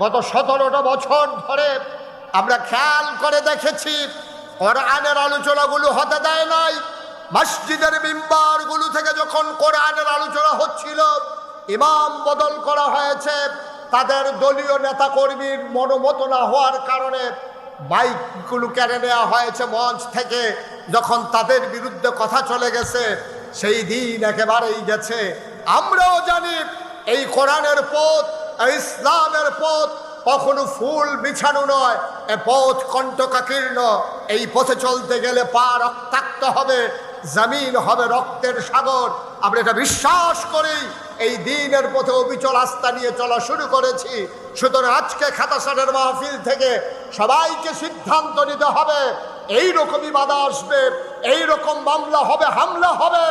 গত 17টা বছর ধরে আমরা খেয়াল করে দেখেছি কোরআনের আলোচনাগুলো হতে দেয় নাই। মসজিদের মিম্বারগুলো থেকে যখন কোরআনের আলোচনা হচ্ছিল, ইমাম বদল করা হয়েছে। তাদের দলীয় নেতাকর্মীর মনোমত না হওয়ার কারণে মাইকগুলো কেড়ে নেওয়া হয়েছে মঞ্চ থেকে। যখন তাদের বিরুদ্ধে কথা চলে গেছে, সেই দিন একেবারেই গেছে। আমরাও জানি এই কোরআনের পথ, ইসলামের পথ কখনো ফুল বিছানো নয়, এ পথ কণ্টকাকীর্ণ। এই পথে চলতে গেলে পা রক্তাক্ত হবে, জমিন হবে রক্তের সাগর। আমরা এটা বিশ্বাস করি। এই দিনের পথে অবিচল আস্থা নিয়ে চলা শুরু করেছি। সুতরাং আজকে খাতাসানের মাহফিল থেকে সবাইকে সিদ্ধান্ত নিতে হবে, এইরকমই বাধা আসবে, এইরকম মামলা হবে, হামলা হবে,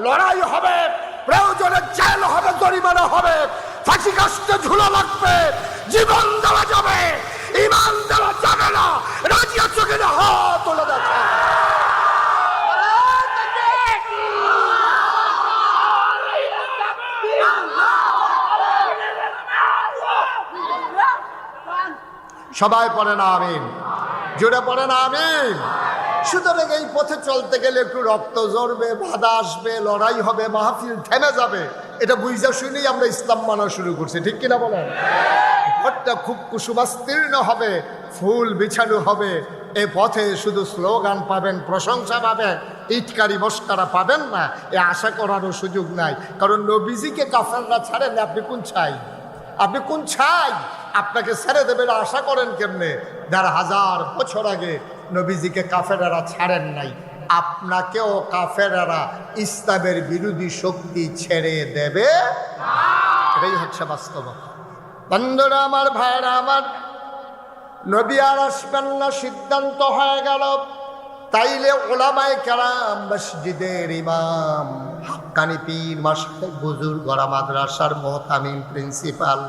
লড়াই হবে, প্রয়োজনে জেল হবে, জরিমানা হবে, ফাঁসি কাস্তে ঝুলা লাগবে, জীবন দেওয়া যাবে, ইমান দেওয়া যাবে না। রাজি আছো কিনা? হাত তুলে দেখা। সবাই পড়ে না আমিন, জোরে পড়ে না আমিন। সুতরাং এই পথে চলতে গেলে একটু রক্ত ঝরবে, বাধা আসবে, লড়াই হবে, মাহফিল থেমে যাবে। এটা বুঝা শুনেই আমরা ইসলাম মানা শুরু করছি, ঠিক কিনা বলেন? ঘরটা খুব কুসুমাস্তীর্ণ হবে, ফুল বিছানো হবে। এই পথে শুধু স্লোগান পাবেন, প্রশংসা পাবেন, ইটকারি মস্কারা পাবেন না। এ আশা করারও সুযোগ নাই। কারণ নবীজিকে কাফেররা ছাড়েন, আপনি কোন ছাই? আপনি কোন ছাই? আপনাকে ছেড়ে দেবে আশা করেন কেমনে? ১,৫০০ বছর আগে নবীজিকে কাফেরেরা ছাড়েন নাই, আপনাকেও কাফেরেরা ইসলামের বিরোধী শক্তি ছেড়ে দেবে। এটাই হচ্ছে বাস্তবতা। বন্ধুরা আমার, ভাইরা আমার, নবী আর আসবেন না সিদ্ধান্ত হয়ে গেল। তাইলে ওলামায়ে কেরাম, মসজিদের ইমাম, হাক্কানি পীর, মাশায়েখ, বুজুর্গরা, মাদ্রাসার মুহতামিম, প্রিন্সিপাল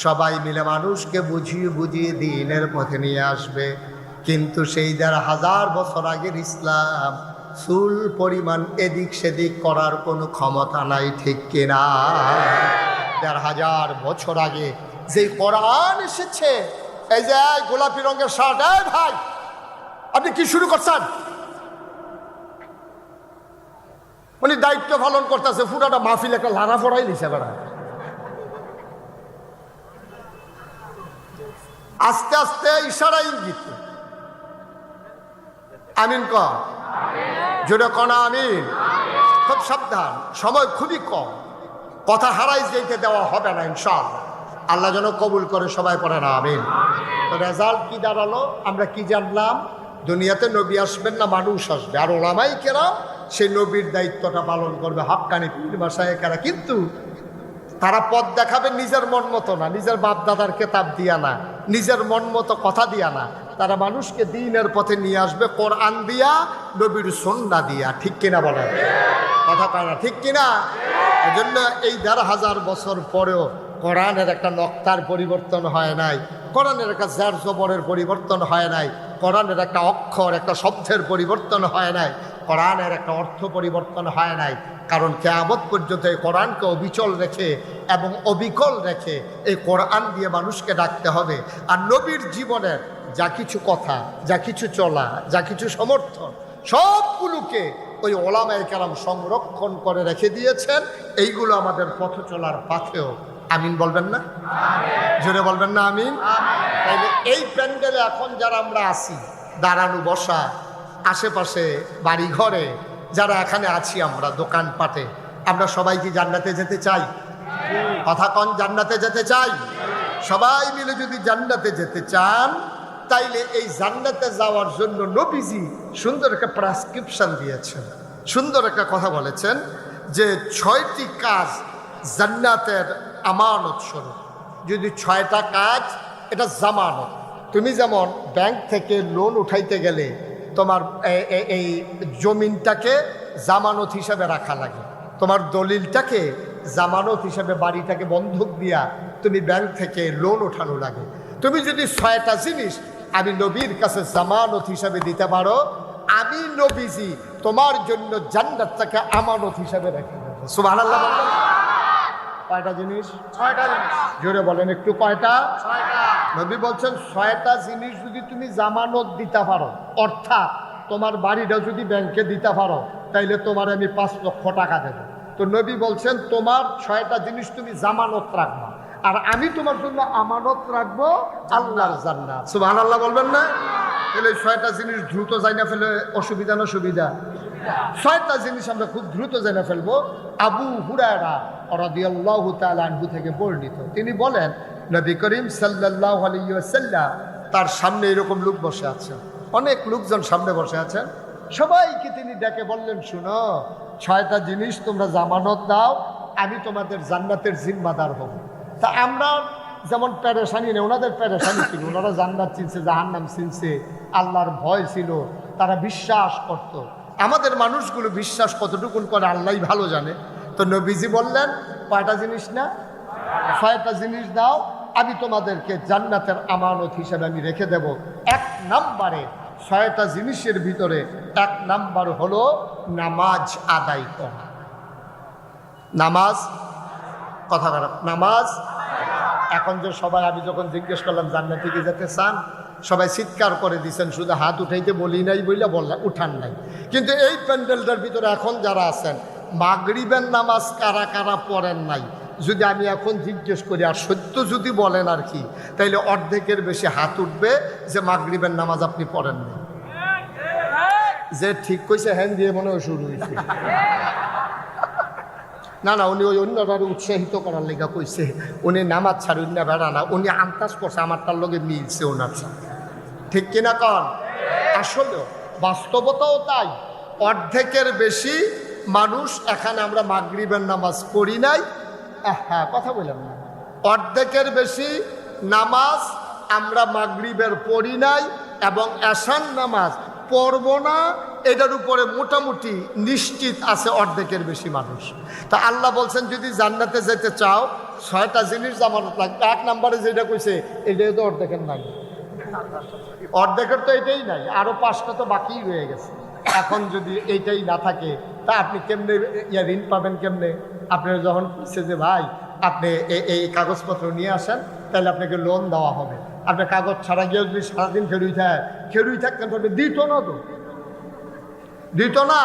সবাই মিলে মানুষকে বুঝিয়ে বুঝিয়ে দ্বীনের পথে নিয়ে আসবে। কিন্তু সেই ১,৫০০ বছর আগের ইসলাম চুল পরিমাণ এদিক সেদিক করার কোনো ক্ষমতা নাই, ঠিক কিনা? ১,৫০০ বছর আগে যে কোরআন এসেছে, এই যে গোলাপি রঙের শার্ট, এই ভাই আপনি কি শুরু করছেন? উনি দায়িত্ব পালন করতেছে, পুরাটা মাহফিল একটা লারা ফড়াই লিছে বেড়া। আস্তে আস্তে ইশারা ইঙ্গিত আমিন ক, জোরে কনা আমিন। খুব সাবধান, সময় খুবই কম, কথা হারাই যেতে দেওয়া হবে না ইনশাআল্লাহ। আল্লাহ যেন কবুল করে, সবাই পড়ে না আমিন। তো রেজাল্ট কি দাঁড়ালো? আমরা কি জানলাম? দুনিয়াতে নবী আসবেন না, মানুষ আসবে। আর ওলামায়ে কেরাম সেই নবীর দায়িত্বটা পালন করবে, হাক্কানি পীর মাশায়েখরা। কিন্তু তারা পথ দেখাবে নিজের মন মতো না, নিজের বাপ দাদার কেতাব দিয়া না, নিজের মন মতো কথা দিয়া না। তারা মানুষকে দ্বীনের পথে নিয়ে আসবে কোরআন দিয়া, নবীর সুন্নাহ দিয়া, ঠিক কিনা বলেন? কথা কয় না, ঠিক কিনা? এজন্য এই ১,৫০০ বছর পরেও কোরআনের একটা নক্তার পরিবর্তন হয় নাই, কোরআনের একটা জার জবরের পরিবর্তন হয় নাই, কোরআনের একটা অক্ষর, একটা শব্দের পরিবর্তন হয় নাই, কোরআনের একটা অর্থ পরিবর্তন হয় নাই। কারণ কিয়ামত পর্যন্ত এই কোরআনকে অবিচল রেখে এবং অবিকল রেখে এই কোরআন দিয়ে মানুষকে ডাকতে হবে। আর নবীর জীবনের যা কিছু কথা, যা কিছু চলা, যা কিছু সমর্থন, সবগুলোকে ওই ওলামায়ে কেরাম সংরক্ষণ করে রেখে দিয়েছেন। এইগুলো আমাদের পথ চলার পাথেও। আমিন বলবেন না? জোরে বলবেন না আমিন? তাইলে এই প্যান্ডেলে এখন যারা আমরা আছি, দাঁড়ানো বসা, আশেপাশে বাড়ি ঘরে যারা এখানে আছি, আমরা দোকানপাটে, আমরা সবাই কি জান্নাতে যেতে চাই? কথা কন, জান্নাতে যেতে চাই? সবাই মিলে যদি জান্নাতে যেতে চান, তাইলে এই জান্নাতে যাওয়ার জন্য নবীজি সুন্দর একটা প্রেসক্রিপশন দিয়েছেন, সুন্দর একটা কথা বলেছেন যে ৬টি কাজ জান্নাতের আমানত স্বরূপ। যদি ৬টা কাজ, এটা জামানত। তুমি যেমন ব্যাংক থেকে লোন উঠাইতে গেলে তোমার এই জমিনটাকে জামানত হিসাবে রাখা লাগে, তোমার দলিলটাকে জামানত হিসাবে, বাড়িটাকে বন্ধক দিয়া তুমি ব্যাংক থেকে লোন ওঠানো লাগে। তুমি যদি ৬টা জিনিস আমি নবীর কাছে জামানত হিসাবে দিতে পারো, আমি নবীজি তোমার জন্য জান্নাতটাকে আমানত হিসাবে রেখে দেব। সুবহানাল্লাহ। কয়টা জিনিস? 6টা জিনিস। জোরে বলেন একটু, কয়টা? 6টা। নবী বলছেন 6টা জিনিস যদি তুমি জামানত দিতে পারো, অর্থাৎ তোমার বাড়িটা যদি ব্যাংকে দিতে পারো, তাইলে তোমার আমি 5 লক্ষ টাকা দেবো। তো নবী বলছেন তোমার 6টা জিনিস তুমি জামানত রাখবা, আর আমি তোমার জন্য আমানত রাখবো আল্লাহর জান্নাত। সুবহানাল্লাহ বলবেন না? তাহলে 6টা জিনিস দ্রুত জানা ফেলে অসুবিধা না সুবিধা? 6টা জিনিস আমরা খুব দ্রুত জেনে ফেলবো। আবু হুরায়রা রাদিয়াল্লাহু তাআলা আনহু থেকে বর্ণিত, তিনি বলেন নবী করিম সাল্লাল্লাহু আলাইহি ওয়াসাল্লাম তার সামনে এরকম লোক বসে আছেন, অনেক লোকজন সামনে বসে আছেন, সবাইকে তিনি ডেকে বললেন, শুনো, 6টা জিনিস তোমরা জামানত দাও, আমি তোমাদের জান্নাতের জিম্মাদার হব। তা আমরা যেমন পেরেশানি নেই, ওনাদের পেরেশানি ছিল, ওনারা জান্নাত চিনছে, জাহান্নাম চিনছে, আল্লাহর ভয় ছিল, তারা বিশ্বাস করত। আমাদের মানুষগুলো বিশ্বাস কতটুকুন করে আল্লাহই ভালো জানে। তো নবীজি বললেন, কয়টা জিনিস না? 6টা জিনিস দাও, আমি তোমাদেরকে জান্নাতের আমানত হিসেবে আমি রেখে দেব। 1 নম্বরে 6টা জিনিসের ভিতরে 1 নম্বর হলো নামাজ আদায় করা। নামাজ, কথা খারাপ, নামাজ। এখন যে সবাই, আমি যখন জিজ্ঞেস করলাম জান্নাতে কি যেতে চান, সবাই চিৎকার করে দিচ্ছেন, শুধু হাত উঠাইতে বলি নাই বইলা বললাম উঠান নাই। কিন্তু এই প্যান্ডেলটার ভিতরে এখন যারা আছেন, মাগরিবের নামাজ কারা কারা পড়েন নাই, যদি আমি এখন জিজ্ঞেস করি আর সত্য যদি বলেন আর কি, তাইলে অর্ধেকের বেশি হাত উঠবে যে মাগরিবের নামাজ আপনি পড়েন নাই। যে ঠিক কইছে হ্যান্ড দিয়ে মনে হয় শুরু হয়েছে। না না, উনি ওই অন্যরা উৎসাহিত করার লেগা কইছে, উনি নামাজ ছাড়ি না বেড়া না, উনি আন্দাজ করছে আমার তার লগে মিলছে ওনার সাথে, ঠিক কিনা কন? আসলে বাস্তবতাও তাই, অর্ধেকের বেশি মানুষ এখানে আমরা মাগরিবের নামাজ পড়ি নাই। হ্যাঁ, কথা বললাম না, অর্ধেকের বেশি নামাজ আমরা মাগরিবের পড়ি নাই এবং এশার নামাজ পড়ব না, এটার উপরে মোটামুটি নিশ্চিত আছে অর্ধেকের বেশি মানুষ। তা আল্লাহ বলছেন যদি জান্নাতে যেতে চাও 6টা জিনিস জামানত লাগবে। 1 নম্বরে যেটা কইছে এটাই তো অর্ধেকের নাই, অর্ধেকের তো এটাই নাই, আরো 5টা তো বাকি রয়ে গেছে। এখন যদি এইটাই না থাকে তা আপনি কেমনে ঋণ পাবেন কেমনে? আপনার যখন বলছে যে ভাই আপনি এই কাগজপত্র নিয়ে আসেন, তাহলে আপনাকে লোন দেওয়া হবে, আপনার কাগজ ছাড়া গিয়ে যদি সারাদিন খেরুই থাকতেন পারবে, দিত না তো, দিত না।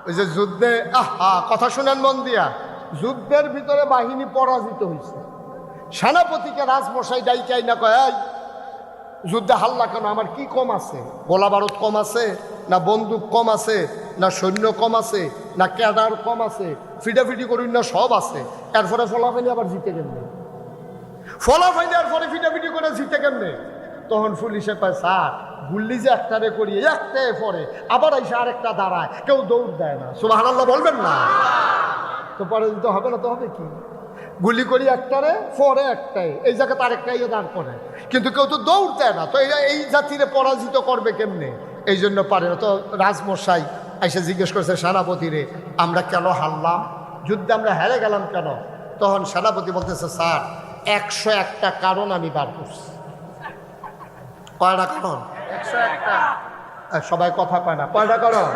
ওই যে যুদ্ধে, কথা শুনেন মন দিয়া, যুদ্ধের ভিতরে বাহিনী পরাজিত হয়েছে, সেনাপতিকে রাজমশাই ডাইকাই না কয়, এই যুদ্ধে হাল্লা কেন, আমার কি কম আছে? গোলা বারুদ কম আছে না, বন্দুক কম আছে না, সৈন্য কম আছে না, ক্যাডার কম আছে, ফিটাফিটি করুন না, সব আছে, এরপরে ফলাফাইনি আবার জিতে কেমনে? ফলাফাইনি এরপরে ফিটাফিটি করে জিতে কেমনে? তখন পুলিশে কয়, স্যার গুল্লি যে একটারে করি, একটাই পরে আবার এসে আরেকটা দাঁড়ায়, কেউ দৌড় দেয় না। সুবহানাল্লাহ বলবেন না? তো পরে দিতে হবে না, তো হবে কি? গুলি করি একটারে, পরে একটাই, এই জায়গাতে আরেকটাইও দাঁড় করে, কিন্তু কেউ তো দৌড় দেয় না। তো এই জাতিরে পরাজিত করবে কেমনে? এই জন্য পারে না। তো রাজমশাই এসে জিজ্ঞেস করছে সেনাপতিরে, আমরা কেন হারলাম, যুদ্ধে আমরা হেরে গেলাম কেন? তখন সেনাপতি বলতেছে, স্যার 101টা কারণ আমি বার করছি। কয়টা কারণ? 101টা। সবাই কথা কয় না, কয়টা কারণ?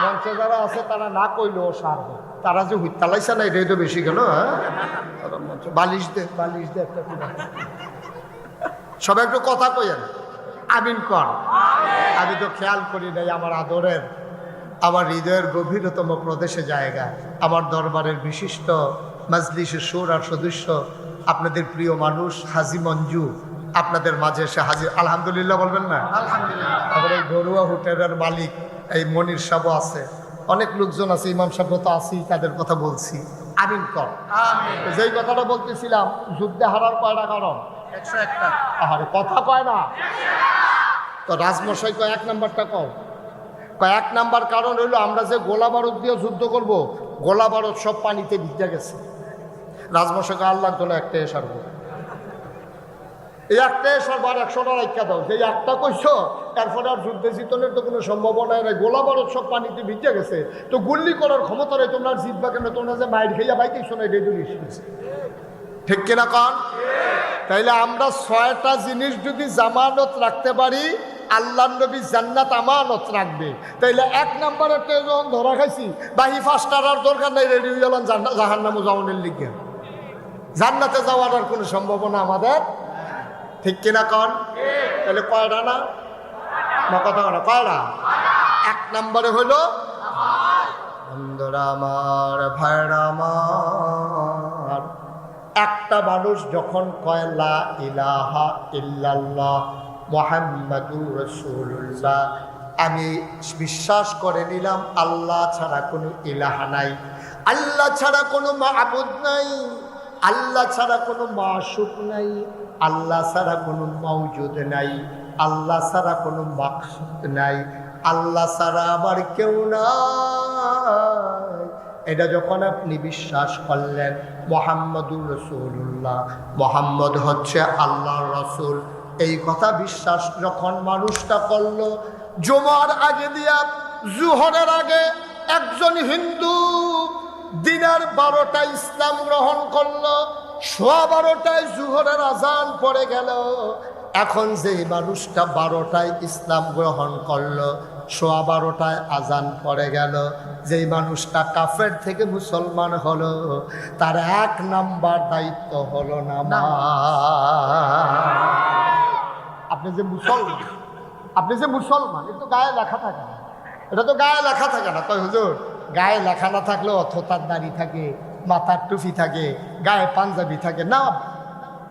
মঞ্চে যারা আছে তারা না কইলেও সারবে, তারা যে হুইতালাইছে না, এটাই তো বেশি গেল। বালিশ দে, বালিশ দে একটা, সবাই একটু কথা কইেন, আমিন কর। আমি তো খেয়াল করি নাই, আমার আদরের, আমার হৃদয়ের গভীরতম প্রদেশে জায়গা, আমার দরবারের বিশিষ্ট মাজলিসের সুরার সদস্য, আপনাদের প্রিয় মানুষ হাজি মঞ্জু আপনাদের মাঝে এসে হাজির। আলহামদুলিল্লাহ বলবেন না? আলহামদুলিল্লাহ। আবার এই ঘরুয়া হোটেলের মালিক এই মনির সাহেব আছে, অনেক লোকজন আছে, ইমাম সাহেব তো আছি, তাদের কথা বলছি, আমিন কর। যেই কথাটা বলতেছিলাম, যুদ্ধে হারার কয়টা কারণ? 101টা। আরে কথা কয় না তো, রাজমশাই কয় 1 নাম্বারটা কও। কয় 1 নাম্বার কারণ হইলো আমরা যে গোলা বারুদ দিয়ে যুদ্ধ করব, গোলা বারুদ সব পানিতে ভিজে গেছে। রাজমশাই কয় আল্লাহর জন্য একটাই সারবো, এই একটাই সারবো, আর 100টা রাখা দাও। যে একটা কইছো, তারপরে আর যুদ্ধে জিতনের তো কোনো সম্ভাবনা নেই, গোলা বারুদ সব পানিতে ভিজে গেছে, তো গুল্লি করার ক্ষমতা নেই, তোমরা জিতবা কেন? তোমরা যে মাইর খাইয়া বাইতেছো না, এটাই তো নিশ্চিত, ঠিক কিনা কন? তাইলে আমরা 6টা জিনিস যদি জামানত রাখতে পারি, আল্লাহ নবী জান্নাত আমানত রাখবে। তাইলে 1 নম্বরের যখন ধরা খাইছি, বাহি 5টার আর দরকার নাই, রেডি হয়ে গেলাম জাহান্নামে যাওয়ার লিগে। জান্নাতে যাওয়ার আর কোনো সম্ভাবনা আমাদের, ঠিক কিনা কন? তাহলে কয়টা না কথা না কয়টা? এক নম্বরে হলো বন্ধুরা আমার, ভাইরা আমার, একটা মানুষ যখন কয় লা ইলাহা ইল্লাল্লাহ মুহাম্মাদুর রাসূলুল্লাহ, আমি বিশ্বাস করে নিলাম আল্লাহ ছাড়া কোনো ইলাহা নাই, আল্লাহ ছাড়া কোনো মাবুদ নাই, আল্লাহ ছাড়া কোনো মাশুক নাই, আল্লাহ ছাড়া কোনো মওজুদ নাই, আল্লাহ ছাড়া কোনো মাকসুদ নাই, আল্লাহ ছাড়া আমার কেউ নাই, এটা যখন আপনি বিশ্বাস করলেন মুহাম্মাদুর রাসূলুল্লাহ, মুহাম্মদ হচ্ছে আল্লাহর রাসূল, এই কথা বিশ্বাস যখন মানুষটা করলো, জুমার আগে দিয়া জোহরের আগে একজন হিন্দু দিনের 12টায় ইসলাম গ্রহণ করলো, 12:15 জোহরের আজান পড়ে গেল। এখন যে মানুষটা 12টায় ইসলাম গ্রহণ করলো, 12:15 আজান পড়ে গেল, যেই মানুষটা কাফের থেকে মুসলমান হলো, তার 1 নাম্বার দায়িত্ব হলো নামাজ। আপনি যে মুসলমান, এটা তো গায়ে লেখা থাকে না, এটা তো গায়ে লেখা থাকে না। কয় হুজুর, গায়ে লেখা না থাকলেও থোতার দাড়ি থাকে, মাথার টুপি থাকে, গায়ে পাঞ্জাবি থাকে না।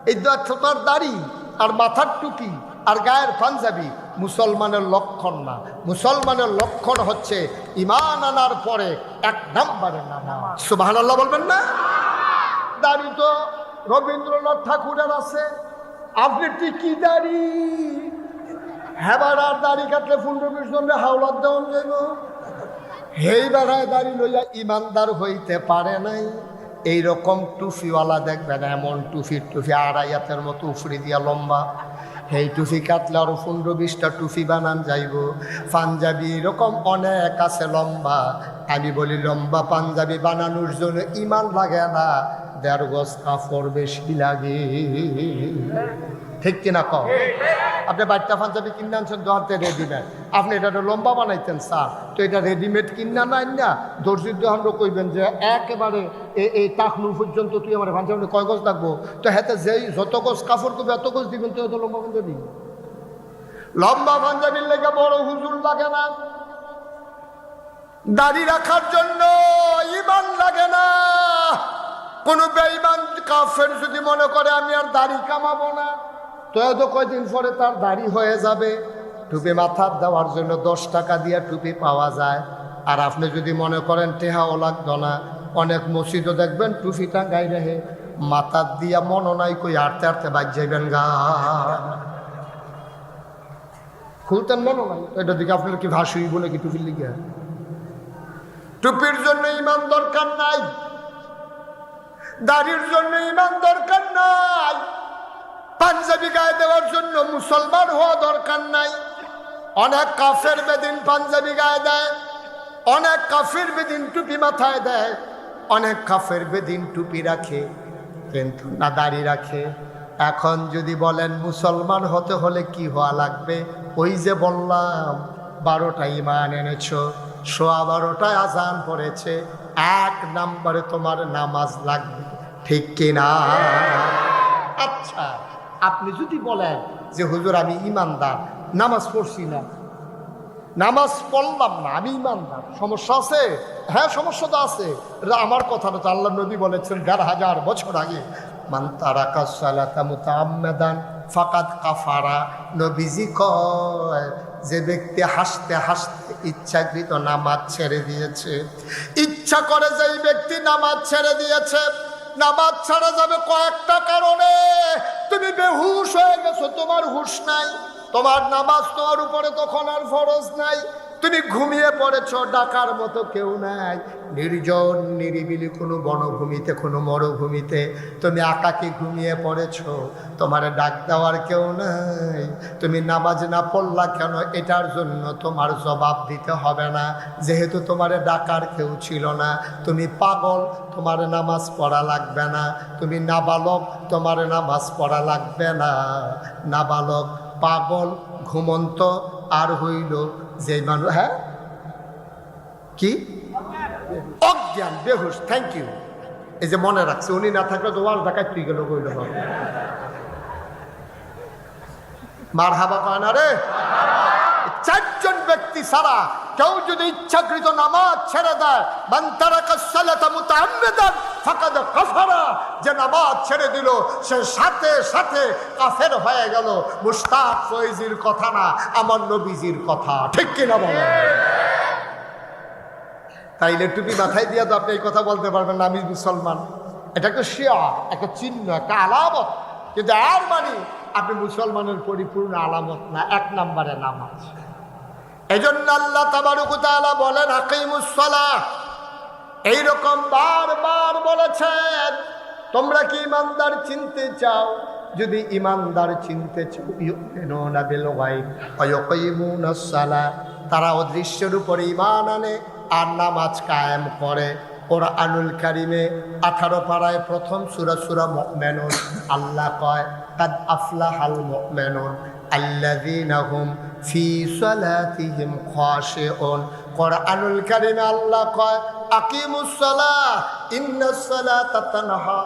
এই থোতার দাড়ি আর মাথার টুপি আর গায়ের পাঞ্জাবি মুসলমানের লক্ষণ না। মুসলমানের লক্ষণ হচ্ছে ঈমান আনার পরে 1 নম্বরে নামাজ। সুবহানাল্লাহ বলবেন না? দাড়ি তো রবীন্দ্রনাথ ঠাকুরের আছে, আপনি টিকি দাড়ি হেবার আর দাড়ি কাটলে 15-20 জনের হাওলাত দেওয়া যাইব। হেই বেড়ায় দাড়ি লইয়া ইমানদার হইতে পারে নাই। এইরকম টুফিওয়ালা দেখবেন, এমন টুপি 2.5 হাতের মতো উফরি দিয়া লম্বা, এই টুপি কাটলে আরো 15-20টা টুপি বানান যাইব। পাঞ্জাবি এরকম অনেক আছে লম্বা। আমি বলি লম্বা পাঞ্জাবি বানানোর জন্য ইমান লাগে না, 1.5 গজ কাপড় বেশি লাগে, ঠিক কিনা কম? আপনি বাচ্চা পাঞ্জাবি কিনে আনছেন দোকানতে রেডিমেড, আপনি এটা লম্বা বানাইতেন স্যার, তো এটা রেডিমেড কিনা নাই না, দর্জির দোকান কইবেন যে একেবারে এই টাকনু পর্যন্ত তুই আমার পাঞ্জাবি কয় গজ লাগবো, তো হাতে যেই যত গজ কাপড় করবে এত গজ দিবেন, তো এত লম্বা পাঞ্জাবি। লম্বা পাঞ্জাবির লেগে বড় হুজুর লাগে না, দাড়ি রাখার জন্য ইমান লাগে না। কোন বেঈমান কাফের যদি মনে করে আমি আর দাড়ি কামাবো না, তো এত কয়দিন পরে তার দাড়ি হয়ে যাবে। টুপি মাথার দেওয়ার জন্য 10 টাকা দিয়ে টুপি পাওয়া যায়। আর আপনি যদি মনে করেন টেহাও লাগতো না, অনেক মসজিদও দেখবেন টুপি টাঙ্গাই রেহে, মাথার দিয়া মনে নাই কই আটতে আটতে বাজ যাইবেন গা, খুলতেন মনে নাই। এটা দিকে আপনার কি ভাসুই বলে কি টুপির লিগে? টুপির জন্য ইমান দরকার নাই, দাড়ির জন্য ইমান দরকার নাই, পাঞ্জাবি গায়ে দেওয়ার জন্য মুসলমান হওয়া দরকার নাই। অনেক কাফের বেদিন পাঞ্জাবি গায়ে দেয়, অনেক কাফের বেদিন টুপি মাথায় দেয়, অনেক কাফের বেদিন টুপি রাখে কিন্তু না দাড়ি রাখে। এখন যদি বলেন মুসলমান হতে হলে কি হওয়া লাগবে, ওই যে বললাম 12টা ইমান এনেছো, 12:15 আজান পড়েছে, 1 নম্বরে তোমার নামাজ লাগবে, ঠিক কিনা? আচ্ছা, আপনি যদি বলেন যে হুজুর আমি ইমানদার, নামাজ পড়ছি না, নামাজ পড়লাম না, আমি ইমানদার, সমস্যা আছে? হ্যাঁ সমস্যা তো আছে। আমার কথা না তো, আল্লাহ নবী বলেছেন 1500 বছর আগে, মান তারাকা সালাতা মুতাআম্মাদান ফাকাদ কাফারা। নবীজি কয় যে ব্যক্তি হাসতে হাসতে ইচ্ছাকৃত নামাজ ছেড়ে দিয়েছে, ইচ্ছা করে যেই ব্যক্তি নামাজ ছেড়ে দিয়েছে, নামাজ ছাড়া যাবে কয়েকটা কারণে। তুমি বেহুশ হয়ে গেছো, তোমার হুশ নাই, তোমার নামাজ তোমার উপরে তখন আর ফরজ নাই, তুমি ঘুমিয়ে পড়েছো, ডাকার মতো কেউ নাই, নির্জন নিরিবিলি কোনো বনভূমিতে কোনো মরুভূমিতে তুমি একাকী ঘুমিয়ে পড়েছো, তোমার ডাক দেওয়ার কেউ নাই। তুমি নামাজ না পড়লা কেন, এটার জন্য তোমার জবাব দিতে হবে না, যেহেতু তোমার ডাকার কেউ ছিল না। তুমি পাগল, তোমার নামাজ পড়া লাগবে না। তুমি নাবালক, তোমার নামাজ পড়া লাগবে না। নাবালক, পাগল, ঘুমন্ত আর হইল যে মানুষ, হ্যাঁ কি অজ্ঞান, বেহুশ, থ্যাংক ইউ, এই যে মনে রাখছে, উনি না থাকলে তো ওয়াল ঢাকায় তুই গেল কইল মার হাবা কয় না রে। চারজন ব্যক্তি ছাড়া কেউ যদি ইচ্ছাকৃত নামাজ ছেড়ে দেয়, মান তারাকা সালাতা মুতাআম্মিদান ফাকাদ কাফারা, যে নামাজ ছেড়ে দিল সে সাথে সাথে কাফের হয়ে গেল। মুশতাক ফয়জির কথা না, আমার নবীজির কথা, ঠিক কিনা বলেন? তাইলে টুপি মাথায় দিয়া তো আপনি এই কথা বলতে পারবেন না আমি মুসলমান। এটা একটা শিয়া, একটা চিহ্ন, একটা আলামত, কিন্তু আর মানে আপনি মুসলমানের পরিপূর্ণ আলামত না, এক নম্বরে নামাজ। এজন্য আল্লাহ তাবারক ওয়া তাআলা বলেন আকিমুস সালাহ, এইরকম বারবার বলেছেন। তোমরা কি ইমানদার চিনতে চাও? যদি ইমানদার চিনতে চাও, ইউমিনুনা বিল গায়ব ওয়া ইয়াকিমুনাস সালাহ, তারা অদৃশ্যের উপরে ঈমান আনে আর নামাজ কায়েম করে। কোরআনুল কারিমে 18 পারায় প্রথম সূরা সূরা মুমিনুন আল্লাহ কয় কাদ আফলাহাল মুমিনুন আল্লাযীনা হুম ফি সালাতিহিম খাশিউন। কোরআনুল কারিমে আল্লাহ কয় আকিমুস সালাহ ইন্নাস সালাতা তানহা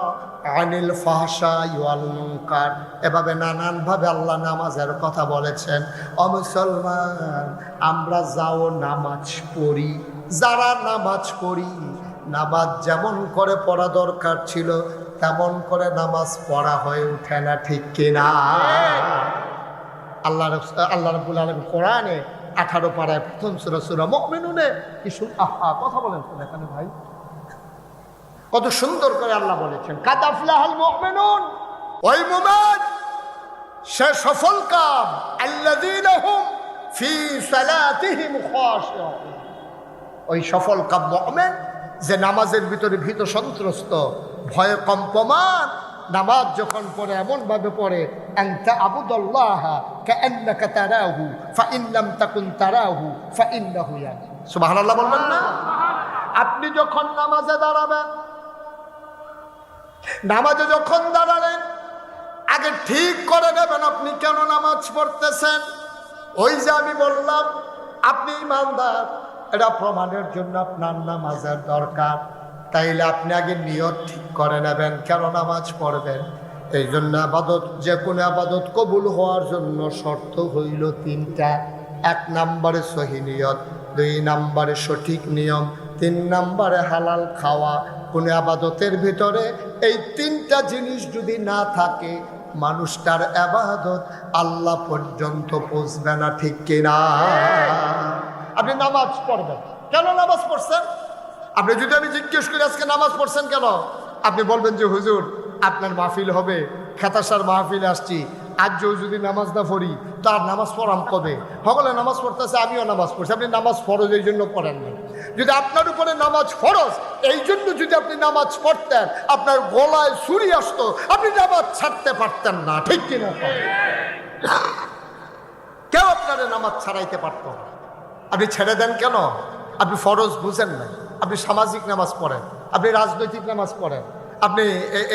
আনিল ফাহশাই ওয়াল মুনকার। এভাবে নানানভাবে আল্লাহ নামাজের কথা বলেছেন। ও মুসলমান, আমরা যাও নামাজ পড়ি, যারা নামাজ পড়ি, নামাজ যেমন করে পড়া দরকার ছিল তেমন করে নামাজ পড়া হয়ে ওঠে না, ঠিক কিনা? আল্লাহ রাব্বুল আলামিন কোরআনে 18 পারায় প্রথম সূরা সূরা মুমিনুনে কি কথা বলেন তো এখানে ভাই, কত সুন্দর করে আল্লাহ বলেছেন কাদ আফলাহাল মুমিনুন, ওই মুমিন সে সফল কাম, আল্লাযীনা হুম ফি সালাতিহিম খাশিউন, ওই সফল কাম মুমিন যে নামাজের ভিতরে ভীত সন্ত্রস্ত, ভয়ে কম্পমান, নামাজ যখন পড়ে এমনভাবে পড়ে আনতা আবুদুল্লাহ কাআন্নাকা তারাহু ফাইন লাম তাকুন তারাহু ফাইন্নাহু ইয়ারা। সুবহানাল্লাহ বলবেন না? আপনি যখন নামাজে দাঁড়াবেন, নামাজে যখন দাঁড়ালেন, আগে ঠিক করে নেবেন আপনি কেন নামাজ পড়তেছেন। ওই যে আমি বললাম আপনি ইমানদার, এটা প্রমাণের জন্য আপনার নামাজের দরকার। তাইলে আপনি আগে নিয়ত ঠিক করে নেবেন কেন নামাজ পড়বেন। এই জন্য আবাদত, যে কোনো আবাদত কবুল হওয়ার জন্য শর্ত হইল 3টা। 1 নম্বরে সহি নিয়ত, 2 নম্বরে সঠিক নিয়ম, 3 নম্বরে হালাল খাওয়া। কোনো আবাদতের ভিতরে এই 3টা জিনিস যদি না থাকে, মানুষটার আবাদত আল্লাহ পর্যন্ত পৌঁছবে না, ঠিক কিনা? আপনি নামাজ পড়বেন, কেন নামাজ পড়ছেন? আপনি যদি আমি জিজ্ঞেস করি আজকে নামাজ পড়ছেন কেন, আপনি বলবেন যে হুজুর আপনার মাহফিল হবে, খেতাসার মাহফিলে আসছি, আজ যদি নামাজ না পড়ি তার নামাজ পড়াম কবে? সকলে নামাজ পড়তেছে, আমিও নামাজ পড়ছি। আপনি নামাজ ফরজ এই জন্য পড়েন না। যদি আপনার উপরে নামাজ ফরজ এই জন্য যদি আপনি নামাজ পড়তেন, আপনার গলায় ছুরি আসতো, আপনি নামাজ ছাড়তে পারতেন না, ঠিক কিনা? কেউ আপনার নামাজ ছাড়াইতে পারত না। আপনি ছেড়ে দেন কেন? আপনি ফরজ বুঝেন না। আপনি সামাজিক নামাজ পড়েন, আপনি রাজনৈতিক নামাজ পড়েন, আপনি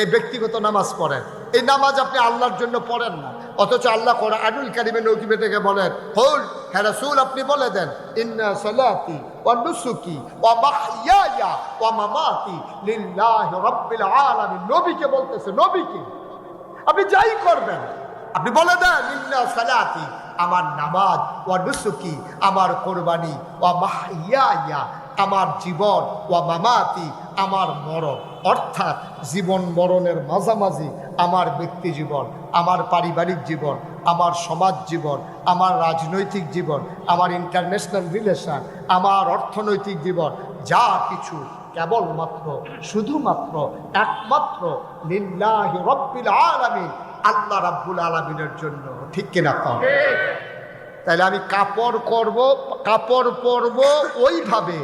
এই ব্যক্তিগত নামাজ পড়েন, এই নামাজ আপনি আল্লাহর জন্য পড়েন না। অথচ আল্লাহ কোরআনুল কারীমে নকিবে থেকে বলেন, কুল হে রাসূল আপনি বলে দেন ইন্না সালাতি ওয়া নুসুকি ওয়া মাহইয়ায়া ওয়া মামাতি লিল্লাহি রাব্বিল আলামিন। নবীকে বলতেছে, নবীকে আপনি যাই করবেন আপনি বলে দেন ইন্না সালাতি, আমার নামাজ, ওয়া নুসুকি আমার কোরবানি, ওয়া মাহইয়ায়া আমার জীবন, ওয়া মামাতি আমার মরণ, অর্থাৎ জীবন মরণের মাঝামাঝি আমার ব্যক্তি জীবন, আমার পারিবারিক জীবন, আমার সমাজ জীবন, আমার রাজনৈতিক জীবন, আমার ইন্টারন্যাশনাল রিলেশন, আমার অর্থনৈতিক জীবন, যা কিছু কেবলমাত্র শুধুমাত্র একমাত্র লিল্লাহি রাব্বিল আলামিন, আল্লাহ রাব্বুল আলামিনের জন্য, ঠিক কিনা? তাহলে আমি কাপড় পরব ওইভাবে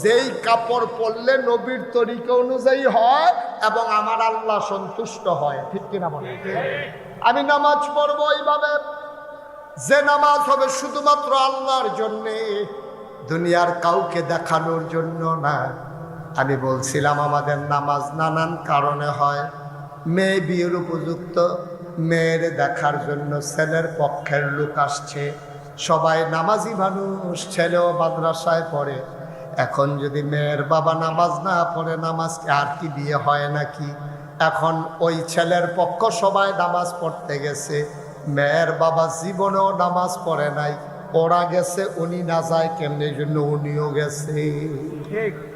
যেই কাপড় পরলে নবীর তরিকা অনুযায়ী হয় এবং আমার আল্লাহ সন্তুষ্ট হয়, ঠিক কিনা বলে? আমি নামাজ পড়ব ওইভাবে যে নামাজ হবে শুধুমাত্র আল্লাহর জন্যে, দুনিয়ার কাউকে দেখানোর জন্য না। আমি বলছিলাম আমাদের নামাজ নানান কারণে হয়। মেয়ে বিয়ের উপযুক্ত, মেয়ের দেখার জন্য ছেলের পক্ষের লোক আসছে, সবাই নামাজি মানুষ, ছেলেও মাদ্রাসায় পড়ে, এখন যদি মেয়ের বাবা নামাজ না পড়ে, নামাজ আর কি বিয়ে হয় নাকি? এখন ওই ছেলের পক্ষ সবাই নামাজ পড়তে গেছে, মেয়ের বাবা জীবনেও নামাজ পড়ে নাই, ওরা গেছে, উনি না যায় কেমনে, জন্য উনিও গেছে। ঠিক।